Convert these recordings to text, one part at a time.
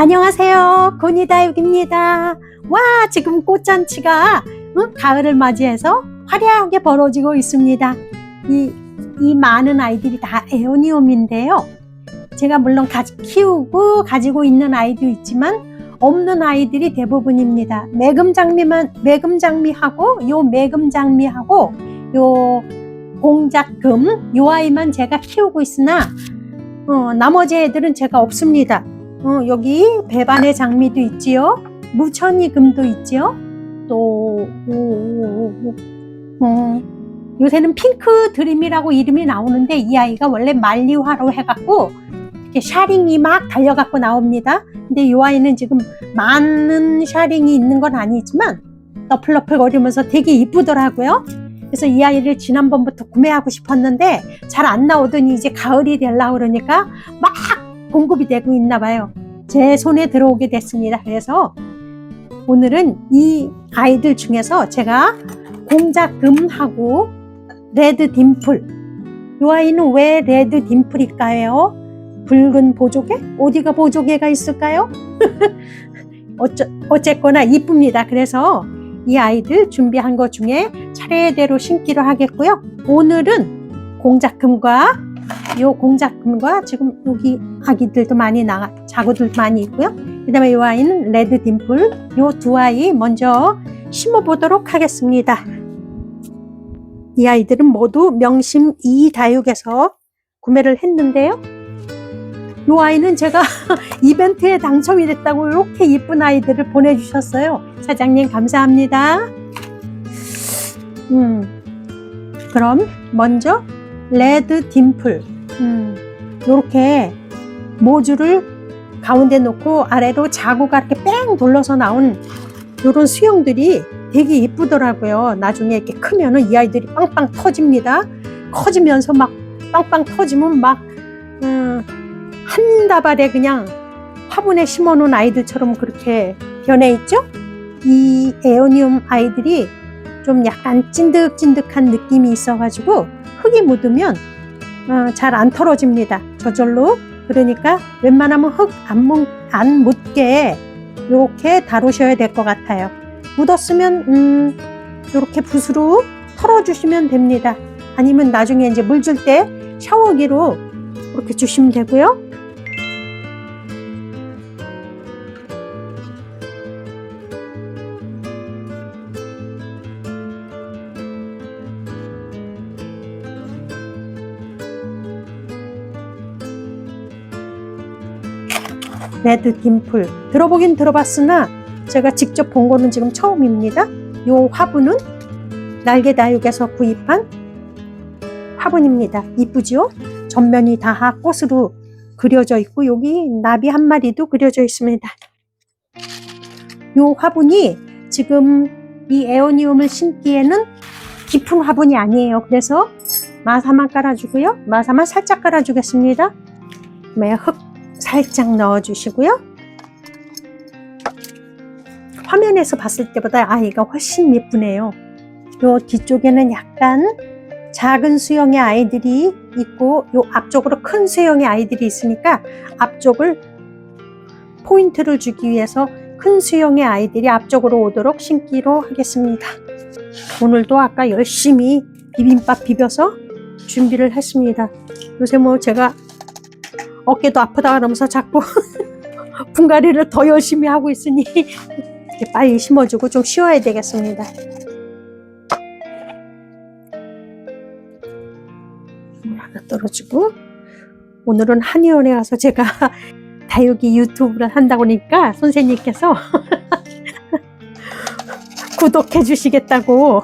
안녕하세요. 고니다육입니다. 와, 지금 꽃잔치가 가을을 맞이해서 화려하게 벌어지고 있습니다. 이 많은 아이들이 다 에오니움인데요. 제가 물론 키우고 가지고 있는 아이도 있지만 없는 아이들이 대부분입니다. 매금장미하고 요 매금장미하고 요 공작금 요 아이만 제가 키우고 있으나 나머지 애들은 제가 없습니다. 여기 배반의 장미도 있지요. 무천이금도 있지요. 또 요새는 핑크 드림이라고 이름이 나오는데 이 아이가 원래 말리화로 해갖고 이렇게 샤링이 막 달려갖고 나옵니다. 근데 이 아이는 지금 많은 샤링이 있는 건 아니지만 너플너플 거리면서 되게 이쁘더라고요. 그래서 이 아이를 지난번부터 구매하고 싶었는데 잘 안 나오더니 이제 가을이 되려고 그러니까 막 공급이 되고 있나 봐요. 제 손에 들어오게 됐습니다. 그래서 오늘은 이 아이들 중에서 제가 공작금하고 레드 딤플, 이 아이는 왜 레드 딤플일까요? 붉은 보조개? 어디가 보조개가 있을까요? 어쨌거나 이쁩니다. 그래서 이 아이들 준비한 것 중에 차례대로 심기로 하겠고요. 오늘은 공작금과 지금 여기 아기들도 많이 자구들도 많이 있고요. 그 다음에 이 아이는 레드 딤플, 요 두 아이 먼저 심어 보도록 하겠습니다. 이 아이들은 모두 명심 2다육에서 구매를 했는데요. 이 아이는 제가 이벤트에 당첨이 됐다고 이렇게 이쁜 아이들을 보내주셨어요. 사장님 감사합니다. 그럼 먼저 레드 딤플, 이렇게 모주를 가운데 놓고 아래로 자구가 이렇게 뺑 돌려서 나온 이런 수영들이 되게 이쁘더라고요. 나중에 이렇게 크면은 이 아이들이 빵빵 터집니다. 커지면서 막 빵빵 터지면 막 한 다발에 그냥 화분에 심어 놓은 아이들처럼 그렇게 변해 있죠. 이 에오니움 아이들이 좀 약간 찐득찐득한 느낌이 있어 가지고 흙이 묻으면 잘 안 털어집니다. 저절로. 그러니까 웬만하면 흙 안 묻게 이렇게 다루셔야 될 것 같아요. 묻었으면 이렇게 붓으로 털어주시면 됩니다. 아니면 나중에 이제 물 줄 때 샤워기로 이렇게 주시면 되고요. 레드 딤플 들어보긴 들어봤으나 제가 직접 본 거는 지금 처음입니다. 이 화분은 날개다육에서 구입한 화분입니다. 이쁘지요? 전면이 다 꽃으로 그려져 있고 여기 나비 한 마리도 그려져 있습니다. 이 화분이 지금 이 에오니움을 심기에는 깊은 화분이 아니에요. 그래서 마사만 깔아주고요. 마사만 살짝 깔아주겠습니다. 흙 살짝 넣어주시고요. 화면에서 봤을 때보다 아이가 훨씬 예쁘네요. 요 뒤쪽에는 약간 작은 수영의 아이들이 있고 요 앞쪽으로 큰 수영의 아이들이 있으니까 앞쪽을 포인트를 주기 위해서 큰 수영의 아이들이 앞쪽으로 오도록 심기로 하겠습니다. 오늘도 아까 열심히 비빔밥 비벼서 준비를 했습니다. 요새 뭐 제가 어깨도 아프다 그러면서 자꾸 분갈이를 더 열심히 하고 있으니 빨리 심어주고 좀 쉬어야 되겠습니다. 하나 떨어지고 오늘은 한의원에 가서 제가 다육이 유튜브를 한다고 하니까 선생님께서 구독해 주시겠다고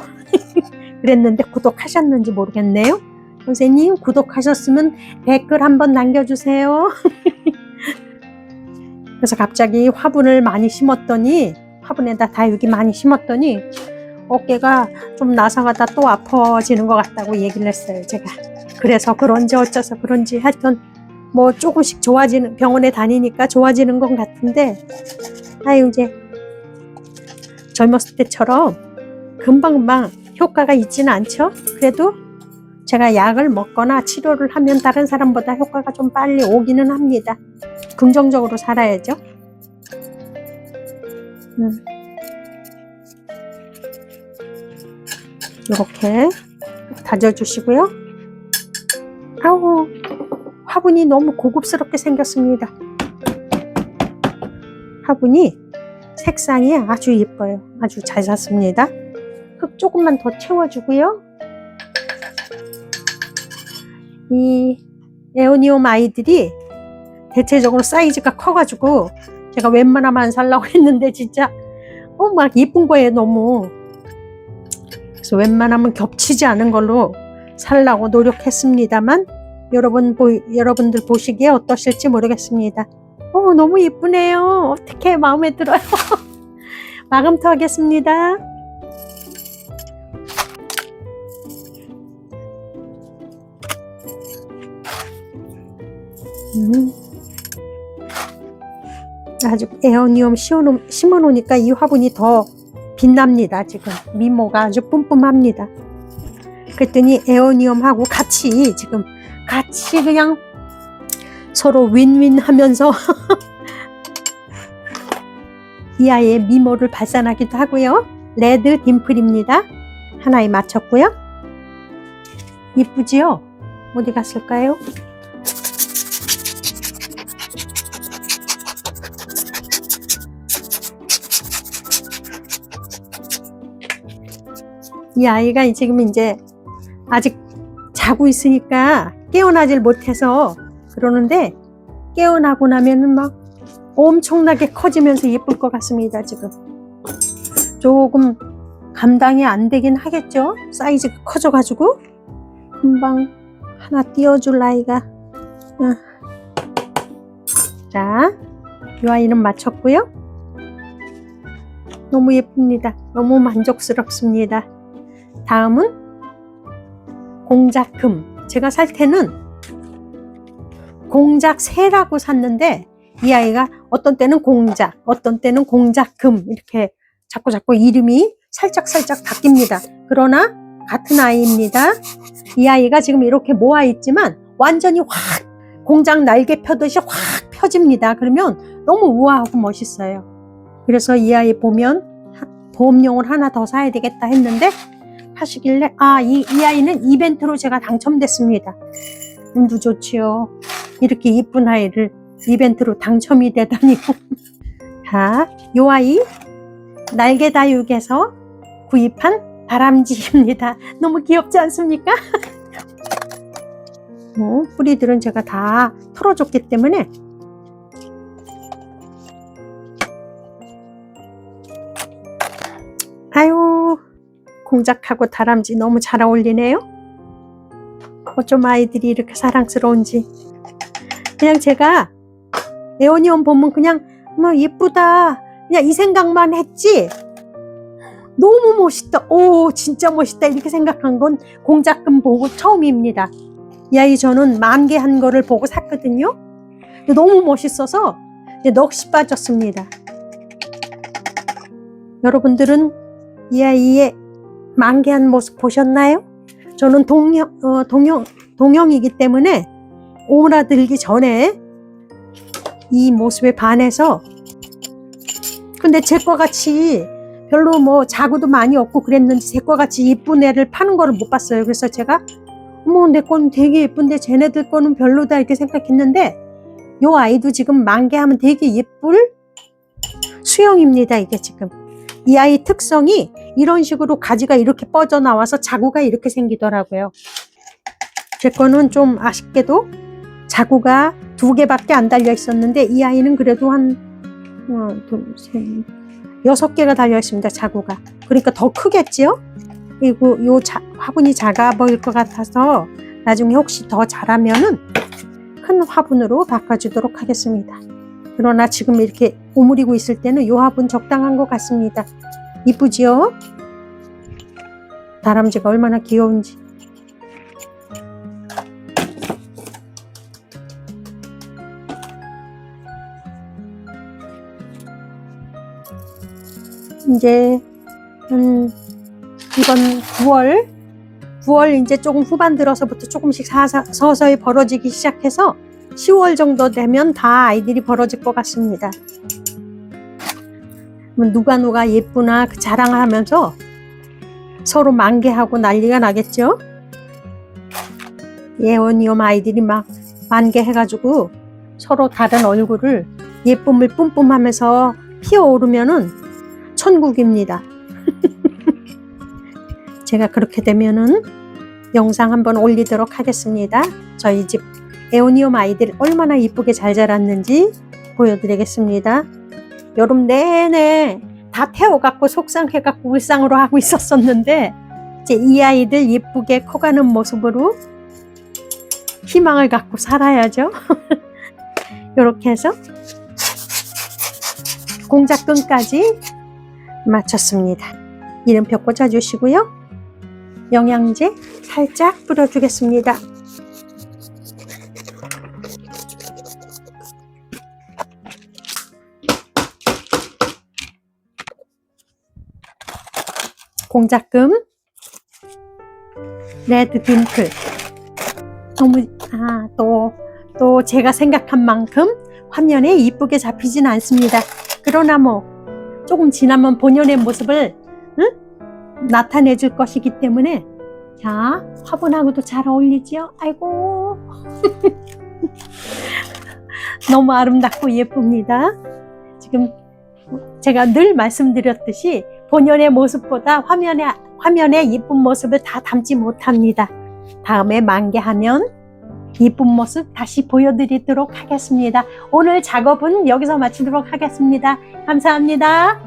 그랬는데 구독하셨는지 모르겠네요. 선생님 구독하셨으면 댓글 한번 남겨주세요. 그래서 갑자기 화분을 많이 심었더니 화분에다 다육이 많이 심었더니 어깨가 좀 나사가다 또 아파지는 것 같다고 얘기를 했어요. 제가 그래서 그런지 어째서 그런지 하여튼 뭐 조금씩 좋아지는, 병원에 다니니까 좋아지는 것 같은데 아유 이제 젊었을 때처럼 금방금방 효과가 있지는 않죠. 그래도 제가 약을 먹거나 치료를 하면 다른 사람보다 효과가 좀 빨리 오기는 합니다. 긍정적으로 살아야죠. 이렇게 다져주시고요. 아우, 화분이 너무 고급스럽게 생겼습니다. 화분이 색상이 아주 예뻐요. 아주 잘 샀습니다. 흙 조금만 더 채워주고요. 이 에오니움 아이들이 대체적으로 사이즈가 커가지고 제가 웬만하면 안 살라고 했는데 진짜 막 예쁜 거예요, 너무. 그래서 웬만하면 겹치지 않은 걸로 살라고 노력했습니다만 여러분들 보시기에 어떠실지 모르겠습니다. 너무 예쁘네요. 어떻게 마음에 들어요. 마감토 하겠습니다. 아주 에오니움 심어놓으니까 이 화분이 더 빛납니다. 지금 미모가 아주 뿜뿜합니다. 그랬더니 에오니움하고 같이 그냥 서로 윈윈 하면서 이 아이의 미모를 발산하기도 하고요. 레드 딤플입니다. 하나에 맞췄고요. 이쁘지요? 어디 갔을까요? 이 아이가 지금 이제 아직 자고 있으니까 깨어나질 못해서 그러는데 깨어나고 나면은 막 엄청나게 커지면서 예쁠 것 같습니다. 지금 조금 감당이 안 되긴 하겠죠. 사이즈가 커져가지고 금방 하나 띄워줄 아이가. 자, 이 아이는 맞췄고요. 너무 예쁩니다. 너무 만족스럽습니다. 다음은 공작금. 제가 살 때는 공작새라고 샀는데 이 아이가 어떤 때는 공작, 어떤 때는 공작금 이렇게 자꾸 이름이 살짝 바뀝니다. 그러나 같은 아이입니다. 이 아이가 지금 이렇게 모아 있지만 완전히 확 공작 날개 펴듯이 확 펴집니다. 그러면 너무 우아하고 멋있어요. 그래서 이 아이 보면 보험용을 하나 더 사야 되겠다 했는데 하시길래 이 아이는 이벤트로 제가 당첨됐습니다. 운도 좋지요. 이렇게 이쁜 아이를 이벤트로 당첨이 되다니. 자, 이 아이 날개 다육에서 구입한 다람쥐입니다. 너무 귀엽지 않습니까? 뿌리들은 제가 다 털어줬기 때문에 아유, 공작하고 다람쥐 너무 잘 어울리네요. 어쩜 아이들이 이렇게 사랑스러운지. 그냥 제가 에오니움 보면 그냥 예쁘다 그냥 이 생각만 했지 너무 멋있다, 오 진짜 멋있다 이렇게 생각한 건 공작금 보고 처음입니다. 이 아이 저는 만개한 거를 보고 샀거든요. 너무 멋있어서 넋이 빠졌습니다. 여러분들은 이 아이의 만개한 모습 보셨나요? 저는 동형이기 때문에 오므라들기 전에 이 모습에 반해서, 근데 제과 같이 별로 자구도 많이 없고 그랬는지 제과 같이 예쁜 애를 파는 거를 못 봤어요. 그래서 제가 내 거는 되게 예쁜데 쟤네들 거는 별로다 이렇게 생각했는데 요 아이도 지금 만개하면 되게 예쁠 수영입니다. 이게 지금 이 아이 특성이 이런 식으로 가지가 이렇게 뻗어나와서 자구가 이렇게 생기더라고요. 제 거는 좀 아쉽게도 자구가 2개밖에 안 달려 있었는데 이 아이는 그래도 한 6개가 달려 있습니다. 자구가. 그러니까 더 크겠지요? 그리고 화분이 작아 보일 것 같아서 나중에 혹시 더 자라면은 큰 화분으로 바꿔주도록 하겠습니다. 그러나 지금 이렇게 오므리고 있을 때는 이 화분 적당한 것 같습니다. 이쁘지요? 다람쥐가 얼마나 귀여운지. 이제 이번 9월 이제 조금 후반 들어서부터 조금씩 서서히 벌어지기 시작해서 10월 정도 되면 다 아이들이 벌어질 것 같습니다. 누가 예쁘나 그 자랑을 하면서 서로 만개하고 난리가 나겠죠. 에오니움 아이들이 막 만개해가지고 서로 다른 얼굴을 예쁨을 뿜뿜하면서 피어오르면은 천국입니다. 제가 그렇게 되면은 영상 한번 올리도록 하겠습니다. 저희 집 에오니움 아이들 얼마나 이쁘게 잘 자랐는지 보여드리겠습니다. 여름 내내 다 태워갖고 속상해갖고 울상으로 하고 있었었는데 이제 이 아이들 예쁘게 커가는 모습으로 희망을 갖고 살아야죠. 이렇게 해서 공작끈까지 마쳤습니다. 이름표 꽂아주시고요. 영양제 살짝 뿌려주겠습니다. 공작금, 레드 딤플. 너무 또 제가 생각한 만큼 화면에 이쁘게 잡히진 않습니다. 그러나 뭐 조금 지나면 본연의 모습을 나타내 줄 것이기 때문에 자, 화분하고도 잘 어울리죠? 아이고 너무 아름답고 예쁩니다. 지금 제가 늘 말씀드렸듯이 본연의 모습보다 화면의 예쁜 모습을 다 담지 못합니다. 다음에 만개하면 예쁜 모습 다시 보여드리도록 하겠습니다. 오늘 작업은 여기서 마치도록 하겠습니다. 감사합니다.